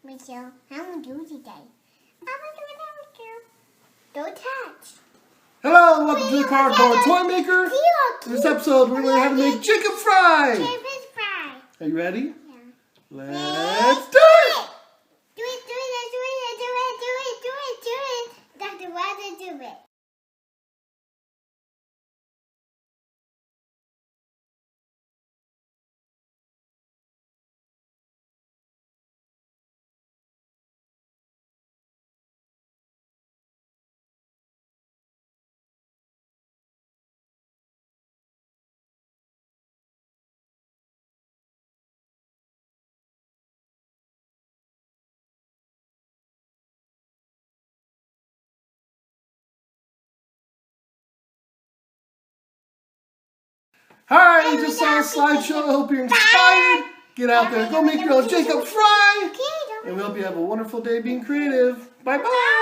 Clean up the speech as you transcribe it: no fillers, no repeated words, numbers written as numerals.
Michelle, how am I do today? Don't touch. Hello, welcome to the Cardboard Toy Maker. In this episode, we're going to have to make chicken fry. Are you ready? Yeah. Let's do it. Do it. Dr. Wanda, do it. Hi, you just saw a slideshow. I hope you're inspired. Get out there, go make your own Jacob Fry. And we hope you have a wonderful day being creative. Bye-bye.